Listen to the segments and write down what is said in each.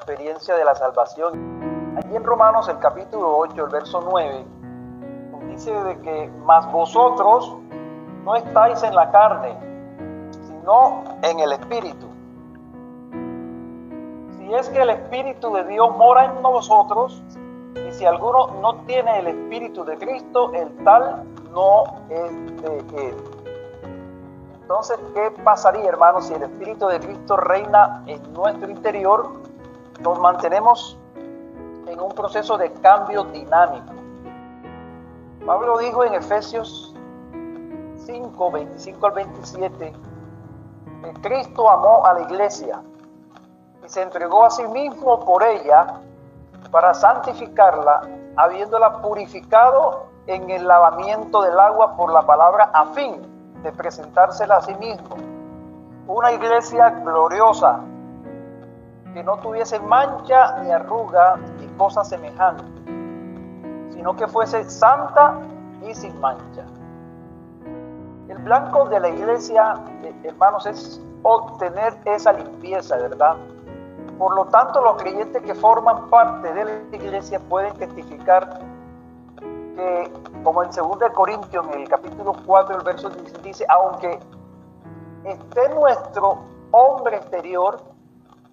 experiencia de la salvación. Allí en Romanos, el capítulo 8, el verso 9, nos dice de que mas vosotros no estáis en la carne, sino en el Espíritu. Si es que el Espíritu de Dios mora en nosotros, y si alguno no tiene el Espíritu de Cristo, el tal no es de él. Entonces, ¿qué pasaría, hermanos, si el Espíritu de Cristo reina en nuestro interior? Nos mantenemos en un proceso de cambio dinámico. Pablo dijo en Efesios 5, 25 al 27, que Cristo amó a la iglesia y se entregó a sí mismo por ella para santificarla, habiéndola purificado en el lavamiento del agua por la palabra, a fin de presentársela a sí mismo, una iglesia gloriosa, que no tuviese mancha ni arruga ni cosa semejante, sino que fuese santa y sin mancha. El blanco de la iglesia, hermanos, es obtener esa limpieza, ¿verdad? Por lo tanto, los creyentes que forman parte de la iglesia pueden testificar que, como en 2 Corintios, en el capítulo 4, el verso 16, dice, aunque esté nuestro hombre exterior,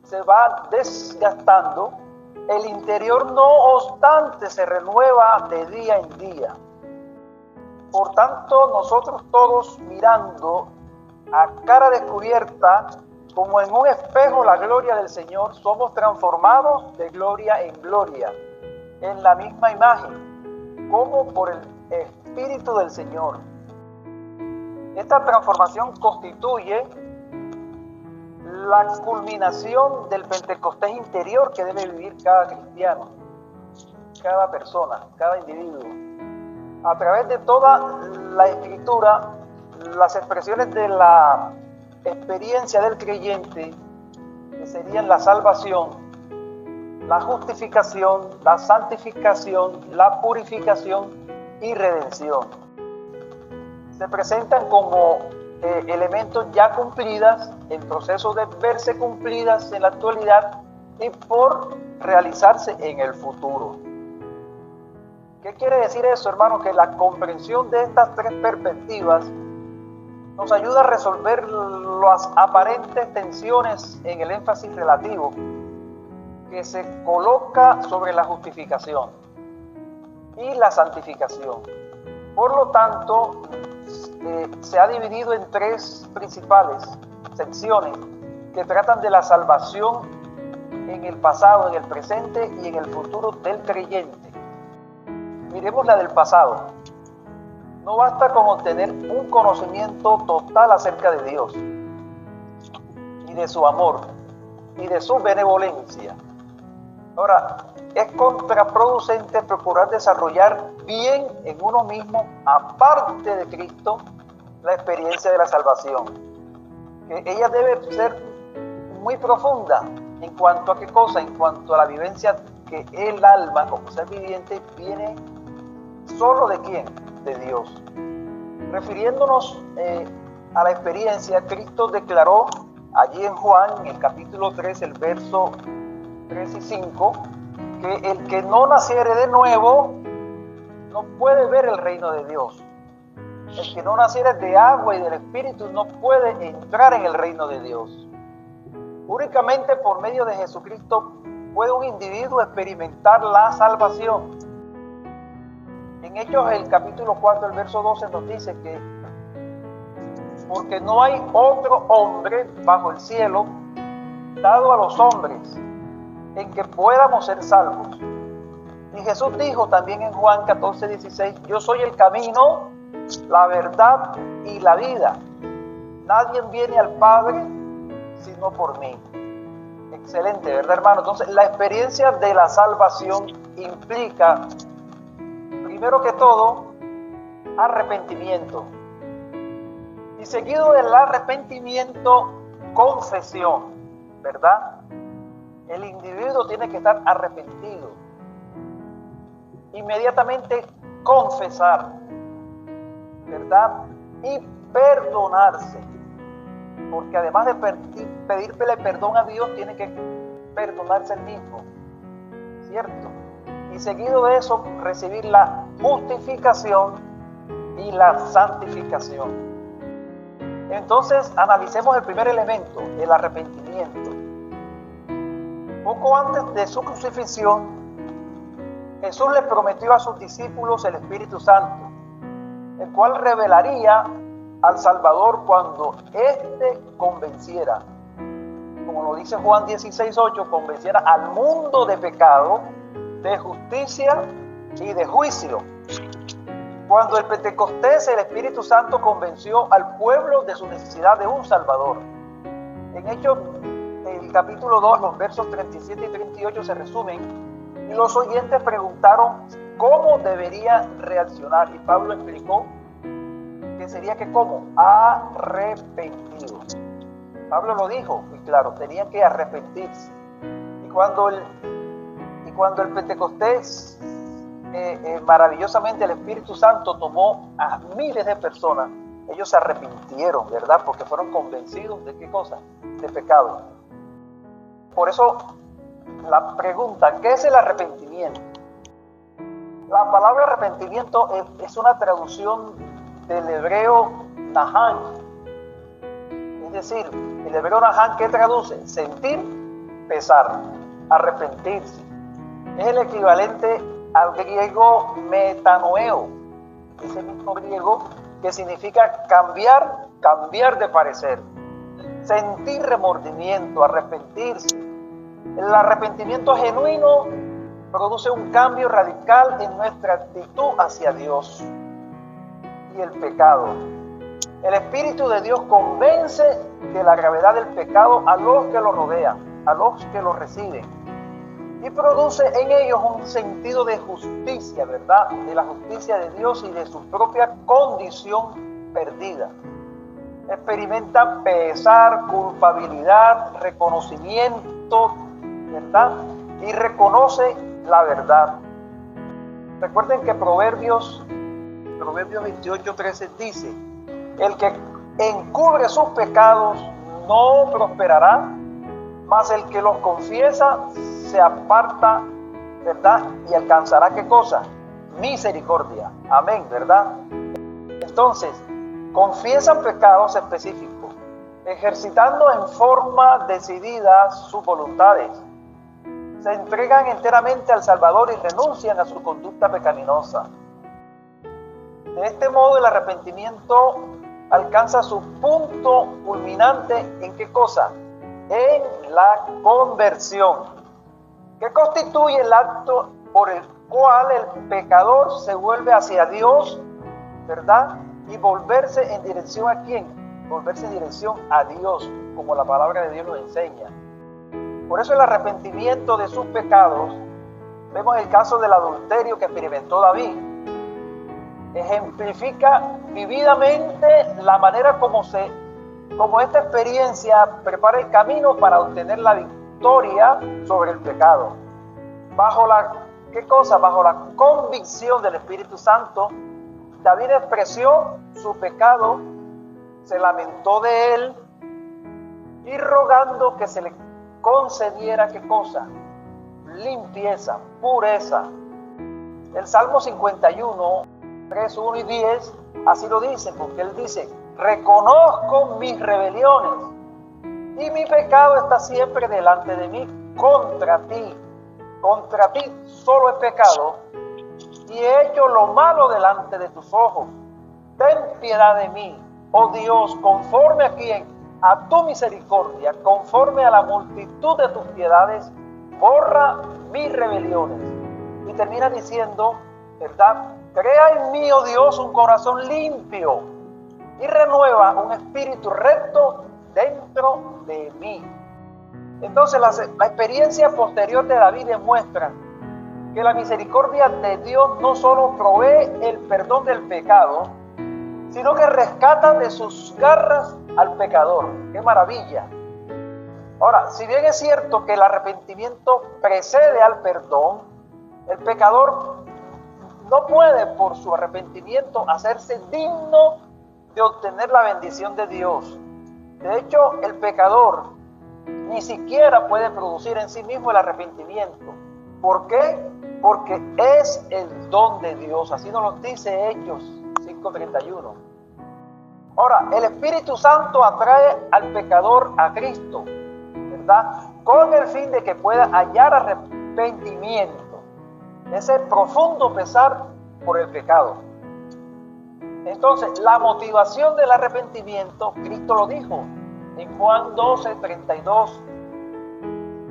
se va desgastando, el interior no obstante se renueva de día en día. Por tanto, nosotros todos, mirando a cara descubierta, como en un espejo, la gloria del Señor, somos transformados de gloria en gloria, en la misma imagen, como por el Espíritu del Señor. Esta transformación constituye la culminación del Pentecostés interior que debe vivir cada cristiano, cada persona, cada individuo. A través de toda la Escritura, las expresiones de la experiencia del creyente, que serían la salvación, la justificación, la santificación, la purificación y redención, se presentan como elementos ya cumplidas, en proceso de verse cumplidas en la actualidad y por realizarse en el futuro. ¿Qué quiere decir eso, hermano? Que la comprensión de estas tres perspectivas nos ayuda a resolver las aparentes tensiones en el énfasis relativo que se coloca sobre la justificación y la santificación. Por lo tanto, se ha dividido en tres principales secciones que tratan de la salvación en el pasado, en el presente y en el futuro del creyente. Miremos la del pasado. No basta con obtener un conocimiento total acerca de Dios, y de su amor, y de su benevolencia. Ahora, es contraproducente procurar desarrollar bien en uno mismo, aparte de Cristo, la experiencia de la salvación. Que ella debe ser muy profunda. ¿En cuanto a qué cosa? En cuanto a la vivencia que el alma, como ser viviente, viene solo ¿de quién? De Dios. Refiriéndonos a la experiencia, Cristo declaró allí en Juan, en el capítulo 3, el verso 3 y 5, que el que no naciere de nuevo no puede ver el reino de Dios. El que no naciere de agua y del Espíritu no puede entrar en el reino de Dios. Únicamente por medio de Jesucristo puede un individuo experimentar la salvación. En Hechos, el capítulo 4, el verso 12 nos dice que porque no hay otro hombre bajo el cielo dado a los hombres en que podamos ser salvos. Y Jesús dijo también en Juan 14, 16, yo soy el camino, la verdad y la vida. Nadie viene al Padre sino por mí. Excelente, ¿verdad, hermano? Entonces, la experiencia de la salvación implica, primero que todo, arrepentimiento. Y seguido del arrepentimiento, confesión, ¿verdad? El individuo tiene que estar arrepentido. Inmediatamente confesar, ¿verdad? Y perdonarse. Porque además de pedirle perdón a Dios, tiene que perdonarse el mismo, ¿cierto? Y seguido de eso, recibir la justificación y la santificación. Entonces, analicemos el primer elemento, el arrepentimiento. Poco antes de su crucifixión, Jesús les prometió a sus discípulos el Espíritu Santo, el cual revelaría al Salvador cuando éste convenciera, como lo dice Juan 16:8, convenciera al mundo de pecado, de justicia y de juicio. Cuando el Pentecostés, el Espíritu Santo convenció al pueblo de su necesidad de un Salvador. En Hechos, el capítulo 2, los versos 37 y 38 se resumen, y los oyentes preguntaron cómo debería reaccionar, y Pablo explicó que sería que ¿cómo? Arrepentido. Pablo lo dijo, y claro, tenían que arrepentirse. Y cuando el Pentecostés, maravillosamente el Espíritu Santo tomó a miles de personas, ellos se arrepintieron, ¿verdad? Porque fueron convencidos de ¿qué cosa? De pecado. Por eso, la pregunta, ¿qué es el arrepentimiento? La palabra arrepentimiento es una traducción del hebreo nahan. Es decir, el hebreo nahan, ¿qué traduce? Sentir, pesar, arrepentirse. Es el equivalente al griego metanoeo, ese mismo griego que significa cambiar de parecer, sentir remordimiento, arrepentirse. El arrepentimiento genuino produce un cambio radical en nuestra actitud hacia Dios y el pecado. El Espíritu de Dios convence de la gravedad del pecado a los que lo rodean, a los que lo reciben, y produce en ellos un sentido de justicia, ¿verdad? De la justicia de Dios y de su propia condición perdida. Experimentan pesar, culpabilidad, reconocimiento, ¿verdad? Y reconoce la verdad. Recuerden que Proverbios 28:13 dice: el que encubre sus pecados no prosperará, mas el que los confiesa se aparta, ¿verdad? Y alcanzará ¿qué cosa? Misericordia. Amén, ¿verdad? Entonces, confiesan pecados específicos, ejercitando en forma decidida sus voluntades. Se entregan enteramente al Salvador y renuncian a su conducta pecaminosa. De este modo, el arrepentimiento alcanza su punto culminante ¿en qué cosa? En la conversión, que constituye el acto por el cual el pecador se vuelve hacia Dios, ¿verdad? Y volverse en dirección ¿a quién? Volverse en dirección a Dios, como la palabra de Dios nos enseña. Por eso el arrepentimiento de sus pecados, vemos el caso del adulterio que experimentó David, ejemplifica vividamente la manera como esta experiencia prepara el camino para obtener la victoria sobre el pecado. Bajo ¿qué cosa? Bajo la convicción del Espíritu Santo, David expresó su pecado, se lamentó de él y rogando que se le concediera ¿qué cosa? Limpieza, pureza. El Salmo 51, 3, 1 y 10, así lo dice, porque él dice: reconozco mis rebeliones y mi pecado está siempre delante de mí. Contra ti solo he pecado y he hecho lo malo delante de tus ojos. Ten piedad de mí, oh Dios, conforme a quién, a tu misericordia, conforme a la multitud de tus piedades, borra mis rebeliones. Y termina diciendo, ¿verdad? Crea en mí, oh Dios, un corazón limpio y renueva un espíritu recto dentro de mí. Entonces la experiencia posterior de David demuestra que la misericordia de Dios no solo provee el perdón del pecado, sino que rescata de sus garras al pecador. ¡Qué maravilla! Ahora, si bien es cierto que el arrepentimiento precede al perdón, el pecador no puede por su arrepentimiento hacerse digno de obtener la bendición de Dios. De hecho, el pecador ni siquiera puede producir en sí mismo el arrepentimiento. ¿Por qué? Porque es el don de Dios. Así nos lo dice Hechos 5:31. Ahora, el Espíritu Santo atrae al pecador a Cristo, ¿verdad? Con el fin de que pueda hallar arrepentimiento, ese profundo pesar por el pecado. Entonces, la motivación del arrepentimiento, Cristo lo dijo en Juan 12:32.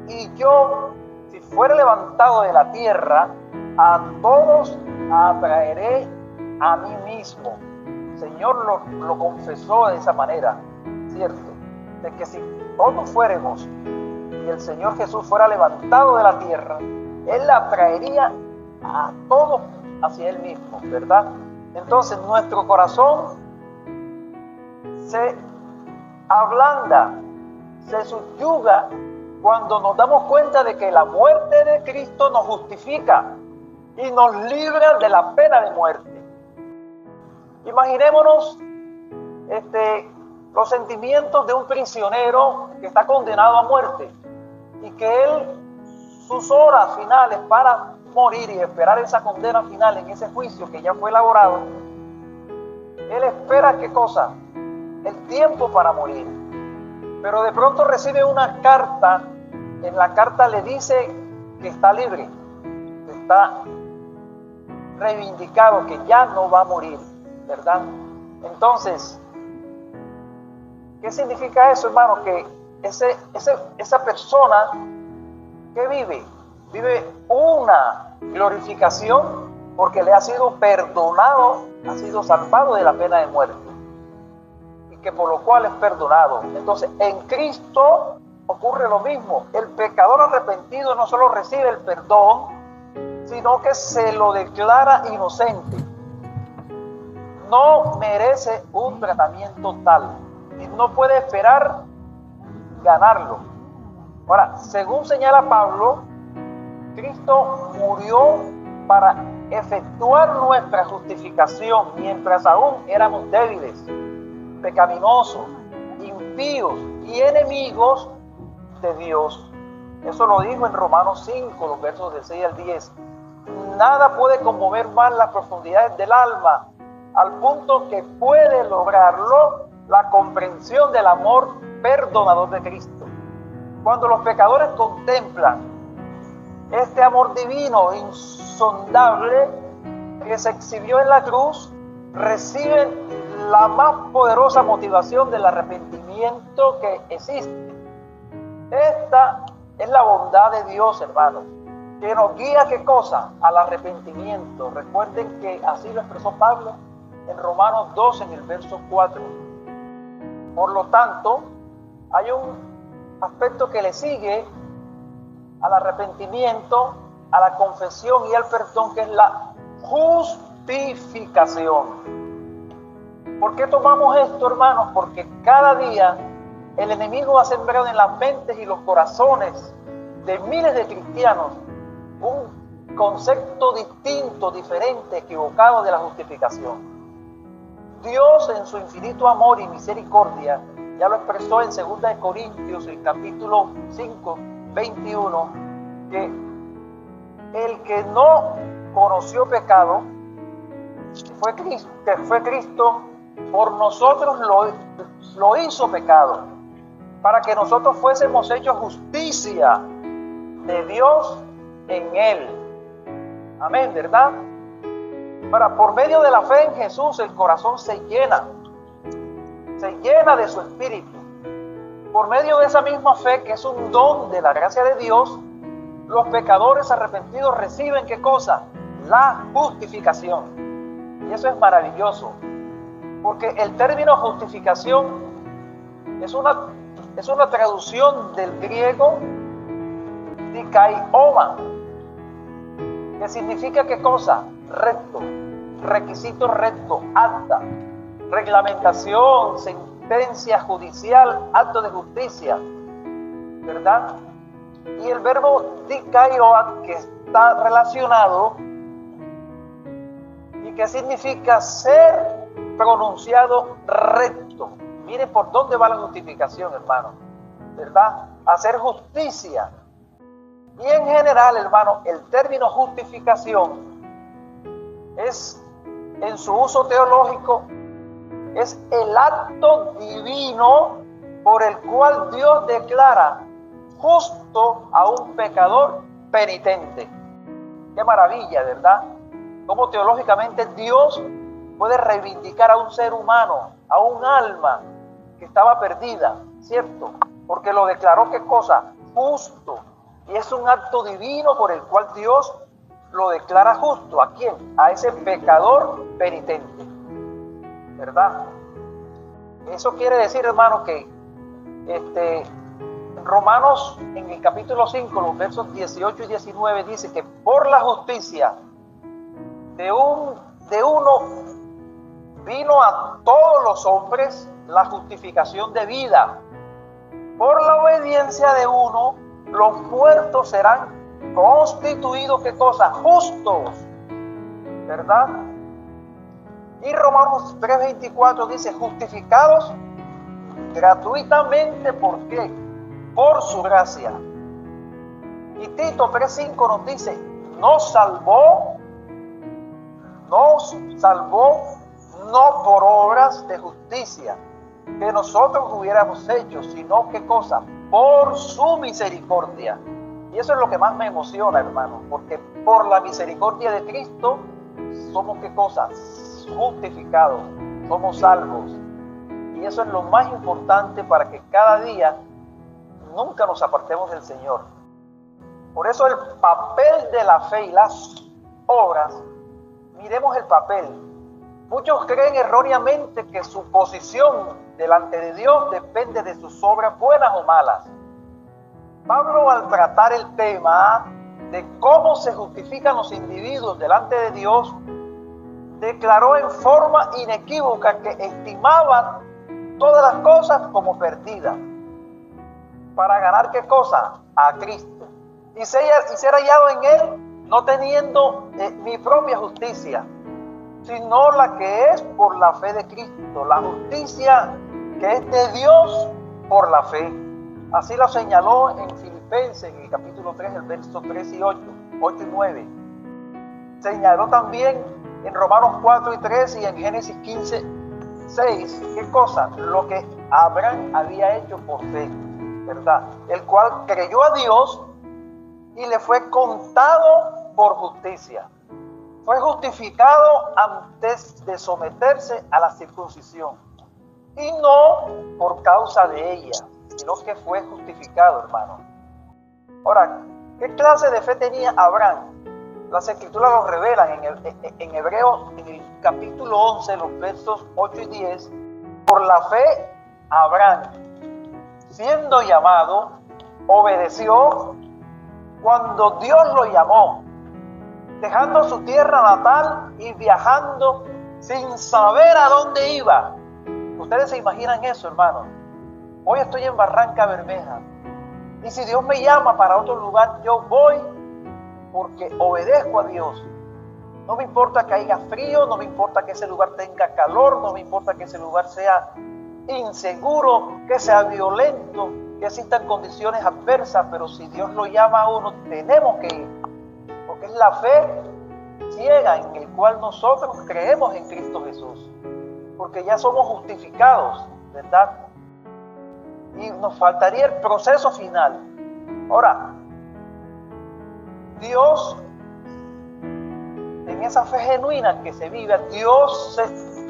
Y yo, si fuere levantado de la tierra, a todos atraeré a mí mismo. El Señor lo confesó de esa manera, ¿cierto? De que si todos fuéramos y el Señor Jesús fuera levantado de la tierra, Él atraería a todos hacia Él mismo, ¿verdad? Entonces nuestro corazón se ablanda, se subyuga cuando nos damos cuenta de que la muerte de Cristo nos justifica y nos libra de la pena de muerte. Imaginémonos los sentimientos de un prisionero que está condenado a muerte y que él, sus horas finales para morir y esperar esa condena final en ese juicio que ya fue elaborado, él espera ¿qué cosa? El tiempo para morir. Pero de pronto recibe una carta, en la carta le dice que está libre, que está reivindicado, que ya no va a morir, ¿verdad? Entonces, ¿qué significa eso, hermano? Que esa persona que vive una glorificación porque le ha sido perdonado, ha sido salvado de la pena de muerte, y que por lo cual es perdonado. Entonces, en Cristo ocurre lo mismo. El pecador arrepentido no solo recibe el perdón, sino que se lo declara inocente. No merece un tratamiento tal y no puede esperar ganarlo. Ahora, según señala Pablo, Cristo murió para efectuar nuestra justificación mientras aún éramos débiles, pecaminosos, impíos y enemigos de Dios. Eso lo dijo en Romanos 5, los versos del 6 al 10. Nada puede conmover más las profundidades del alma, al punto que puede lograrlo la comprensión del amor perdonador de Cristo. Cuando los pecadores contemplan este amor divino, insondable, que se exhibió en la cruz, reciben la más poderosa motivación del arrepentimiento que existe. Esta es la bondad de Dios, hermanos, que nos guía, ¿qué cosa? Al arrepentimiento. Recuerden que así lo expresó Pablo en Romanos 12, en el verso 4. Por lo tanto, hay un aspecto que le sigue al arrepentimiento, a la confesión y al perdón, que es la justificación. ¿Por qué tomamos esto, hermanos? Porque cada día el enemigo ha sembrado en las mentes y los corazones de miles de cristianos un concepto distinto, diferente, equivocado de la justificación. Dios, en su infinito amor y misericordia, ya lo expresó en 2 Corintios, el capítulo 5, 21, que el que no conoció pecado, que fue Cristo, por nosotros lo hizo pecado, para que nosotros fuésemos hechos justicia de Dios en Él. Amén, ¿verdad? Para por medio de la fe en Jesús, el corazón se llena de su espíritu. Por medio de esa misma fe, que es un don de la gracia de Dios, los pecadores arrepentidos reciben ¿qué cosa? La justificación. Y eso es maravilloso, porque el término justificación es una traducción del griego dikaioma, que significa ¿qué cosa? Recto, requisito recto, acta, reglamentación, sentencia judicial, acto de justicia, ¿verdad? Y el verbo dikaioa, que está relacionado y que significa ser pronunciado recto. Mire por dónde va la justificación, hermano. ¿verdad? Hacer justicia. Y en general, hermano, el término justificación es, en su uso teológico, es el acto divino por el cual Dios declara justo a un pecador penitente. Qué maravilla, ¿verdad? Cómo teológicamente Dios puede reivindicar a un ser humano, a un alma que estaba perdida, ¿cierto? Porque lo declaró, ¿qué cosa? Justo. Y es un acto divino por el cual Dios lo declara justo. ¿A quién? A ese pecador penitente, ¿verdad? Eso quiere decir, hermano, que Romanos, en el capítulo 5, los versos 18 y 19, dice que por la justicia de uno vino a todos los hombres la justificación de vida. Por la obediencia de uno, los muertos serán constituidos, ¿qué cosa? Justos, ¿verdad? Y Romanos 3:24 dice, justificados gratuitamente, ¿por qué? Por su gracia. Y Tito 3:5 nos dice, nos salvó no por obras de justicia que nosotros hubiéramos hecho, sino ¿qué cosa? Por su misericordia. Y eso es lo que más me emociona, hermano, porque por la misericordia de Cristo somos ¿qué cosa? Justificados, somos salvos. Y eso es lo más importante para que cada día nunca nos apartemos del Señor. Por eso el papel de la fe y las obras, miremos el papel. Muchos creen erróneamente que su posición delante de Dios depende de sus obras buenas o malas. Pablo, al tratar el tema de cómo se justifican los individuos delante de Dios, declaró en forma inequívoca que estimaban todas las cosas como perdidas para ganar ¿qué cosa? A Cristo y ser hallado en Él, no teniendo mi propia justicia, sino la que es por la fe de Cristo, la justicia que es de Dios por la fe. Así lo señaló en Filipenses, en el capítulo 3, el verso 3 y 8 y 9. Señaló también en Romanos 4 y 3 y en Génesis 15, 6, ¿qué cosa? Lo que Abraham había hecho por fe, ¿verdad? El cual creyó a Dios y le fue contado por justicia. Fue justificado antes de someterse a la circuncisión. Y no por causa de ella, sino que fue justificado, hermano. Ahora, ¿qué clase de fe tenía Abraham? Las Escrituras lo revelan en Hebreos, en el capítulo 11, los versos 8 y 10. Por la fe, Abraham, siendo llamado, obedeció cuando Dios lo llamó, dejando su tierra natal y viajando sin saber a dónde iba. Ustedes se imaginan eso, hermano. Hoy estoy en Barranca Bermeja y si Dios me llama para otro lugar, yo voy porque obedezco a Dios. No me importa que haya frío, no me importa que ese lugar tenga calor, no me importa que ese lugar sea inseguro, que sea violento, que existan condiciones adversas, pero si Dios lo llama a uno, tenemos que ir, porque es la fe ciega en el cual nosotros creemos en Cristo Jesús, porque ya somos justificados, ¿verdad? Y nos faltaría el proceso final. Ahora, Dios, en esa fe genuina que se vive, Dios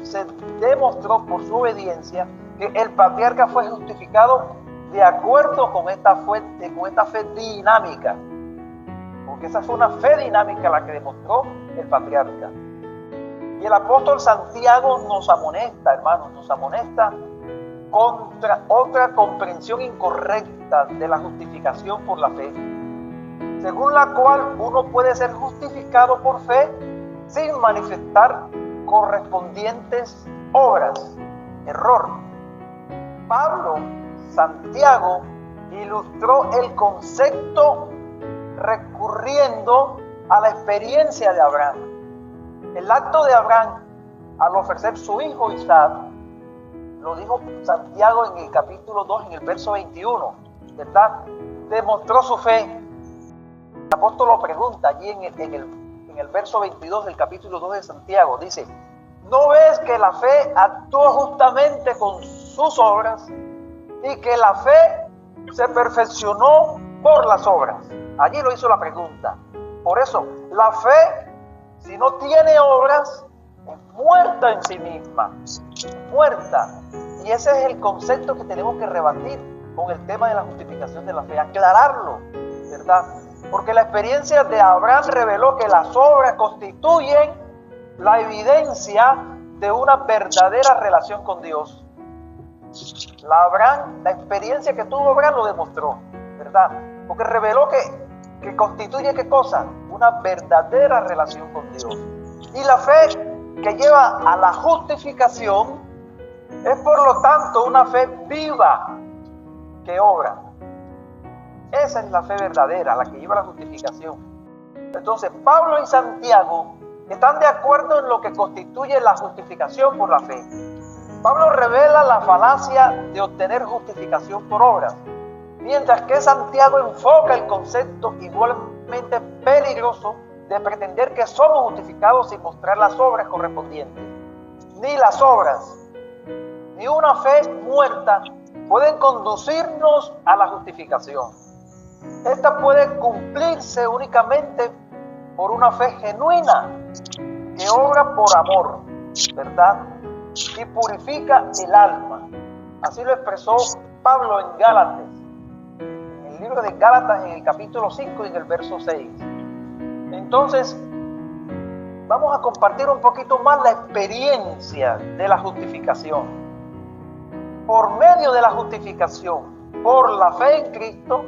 se demostró por su obediencia que el patriarca fue justificado de acuerdo con esta fe dinámica, porque esa fue una fe dinámica la que demostró el patriarca. Y el apóstol Santiago nos amonesta, hermanos, nos amonesta contra otra comprensión incorrecta de la justificación por la fe, según la cual uno puede ser justificado por fe sin manifestar correspondientes obras. Error. Pablo, Santiago, ilustró el concepto recurriendo a la experiencia de Abraham. El acto de Abraham al ofrecer su hijo Isaac, lo dijo Santiago en el capítulo 2, en el verso 21. ¿verdad? Demostró su fe. El apóstol lo pregunta allí en el verso 22 del capítulo 2 de Santiago. Dice, ¿no ves que la fe actúa justamente con sus obras y que la fe se perfeccionó por las obras? Allí lo hizo la pregunta. Por eso, la fe, si no tiene obras, es muerta en sí misma, muerta. Y ese es el concepto que tenemos que rebatir con el tema de la justificación de la fe, aclararlo, ¿verdad? Porque la experiencia de Abraham reveló que las obras constituyen la evidencia de una verdadera relación con Dios. La experiencia que tuvo Abraham lo demostró, ¿verdad? Porque reveló que constituye ¿qué cosa? Una verdadera relación con Dios. Y la fe que lleva a la justificación es por lo tanto una fe viva que obra. Esa es la fe verdadera, la que lleva a la justificación. Entonces, Pablo y Santiago están de acuerdo en lo que constituye la justificación por la fe. Pablo revela la falacia de obtener justificación por obras, mientras que Santiago enfoca el concepto igualmente peligroso de pretender que somos justificados sin mostrar las obras correspondientes. Ni las obras, ni una fe muerta pueden conducirnos a la justificación. Esta puede cumplirse únicamente por una fe genuina que obra por amor, ¿verdad? Y purifica el alma. Así lo expresó Pablo en Gálatas, en el libro de Gálatas, en el capítulo 5 y en el verso 6. Entonces, vamos a compartir un poquito más la experiencia de la justificación. Por medio de la justificación, por la fe en Cristo,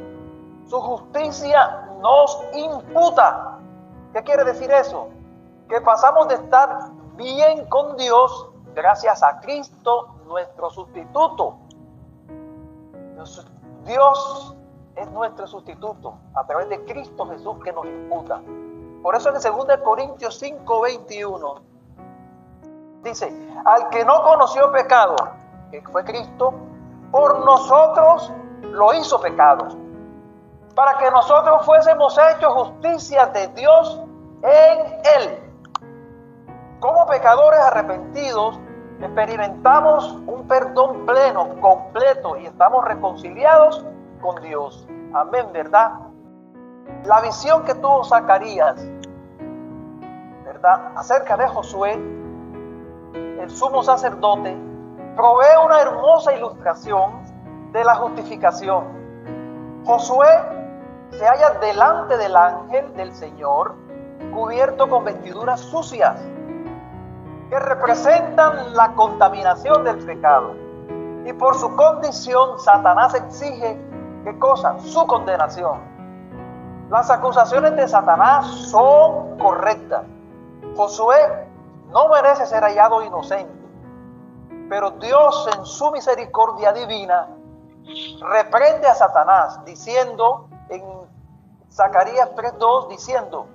su justicia nos imputa. ¿Qué quiere decir eso? Que pasamos de estar bien con Dios gracias a Cristo, nuestro sustituto. Dios es nuestro sustituto a través de Cristo Jesús que nos imputa. Por eso en 2 Corintios 5:21 dice, al que no conoció pecado, que fue Cristo, por nosotros lo hizo pecado, para que nosotros fuésemos hechos justicia de Dios en Él. Como pecadores arrepentidos, experimentamos un perdón pleno, completo, y estamos reconciliados con Dios. Amén, ¿verdad? La visión que tuvo Zacarías, ¿verdad?, acerca de Josué, el sumo sacerdote, provee una hermosa ilustración de la justificación. Josué se halla delante del ángel del Señor, cubierto con vestiduras sucias, que representan la contaminación del pecado. Y por su condición, Satanás exige, ¿qué cosa? Su condenación. Las acusaciones de Satanás son correctas. Josué no merece ser hallado inocente, pero Dios en su misericordia divina reprende a Satanás diciendo en Zacarías 3:2, diciendo,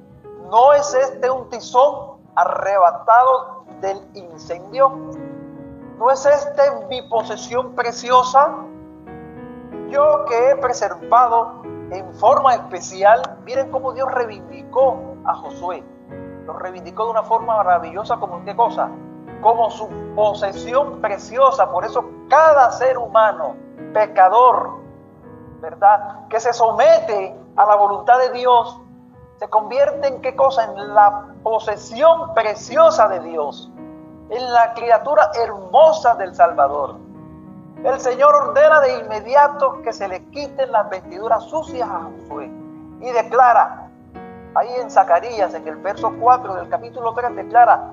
¿no es este un tizón arrebatado del incendio? ¿No es este mi posesión preciosa? Yo que he preservado en forma especial. Miren cómo Dios reivindicó a Josué. Lo reivindicó de una forma maravillosa. ¿Como qué cosa? Como su posesión preciosa. Por eso cada ser humano pecador, ¿verdad?, que se somete a la voluntad de Dios, se convierte en qué cosa? En la posesión preciosa de Dios, en la criatura hermosa del Salvador. El Señor ordena de inmediato que se le quiten las vestiduras sucias a Josué y declara, ahí en Zacarías, en el verso 4 del capítulo 3, declara,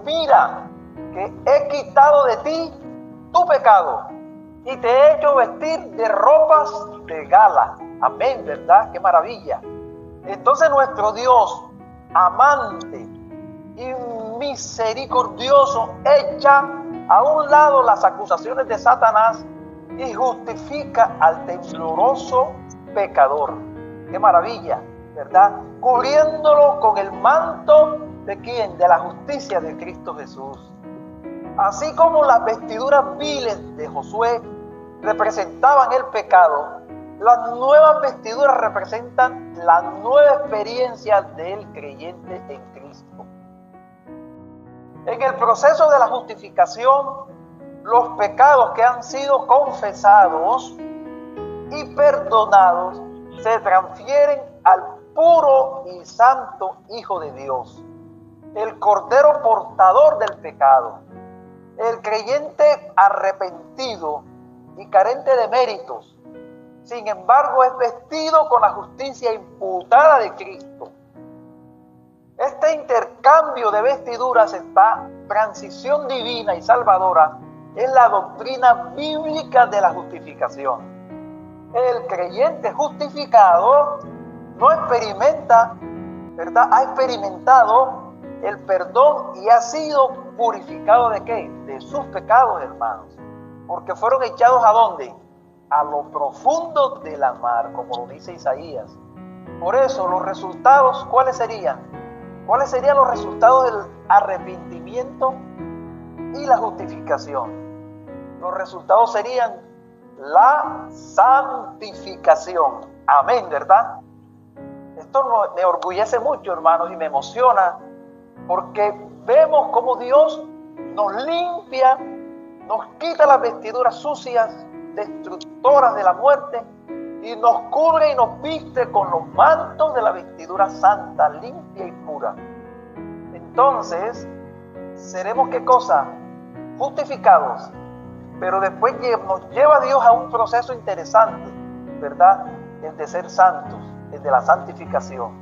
mira que he quitado de ti tu pecado y te he hecho vestir de ropas de gala. Amén, ¿verdad? ¡Qué maravilla! Entonces nuestro Dios, amante y misericordioso, echa a un lado las acusaciones de Satanás y justifica al tembloroso pecador. ¡Qué maravilla! ¿Verdad? Cubriéndolo con el manto ¿de quién? De la justicia de Cristo Jesús. Así como las vestiduras viles de Josué representaban el pecado, Las nuevas vestiduras representan la nueva experiencia del creyente en Cristo. En el proceso de la justificación, los pecados que han sido confesados y perdonados se transfieren al puro y santo Hijo de Dios, el Cordero portador del pecado. El creyente arrepentido y carente de méritos, sin embargo, es vestido con la justicia imputada de Cristo. Este intercambio de vestiduras, esta transición divina y salvadora, es la doctrina bíblica de la justificación. El creyente justificado no experimenta, ¿verdad? Ha experimentado el perdón y ha sido purificado ¿de qué? De sus pecados, hermanos. Porque fueron echados ¿a dónde? A lo profundo de la mar, como lo dice Isaías. Por eso, los resultados, ¿cuáles serían? ¿Cuáles serían los resultados del arrepentimiento y la justificación? Los resultados serían la santificación. Amén, ¿verdad? Esto me orgullece mucho, hermanos, y me emociona, porque vemos cómo Dios nos limpia, nos quita las vestiduras sucias, destructoras de la muerte, y nos cubre y nos viste con los mantos de la vestidura santa, limpia y pura. Entonces, seremos ¿qué cosa? Justificados. Pero después nos lleva Dios a un proceso interesante, ¿verdad? El de ser santos, el de la santificación.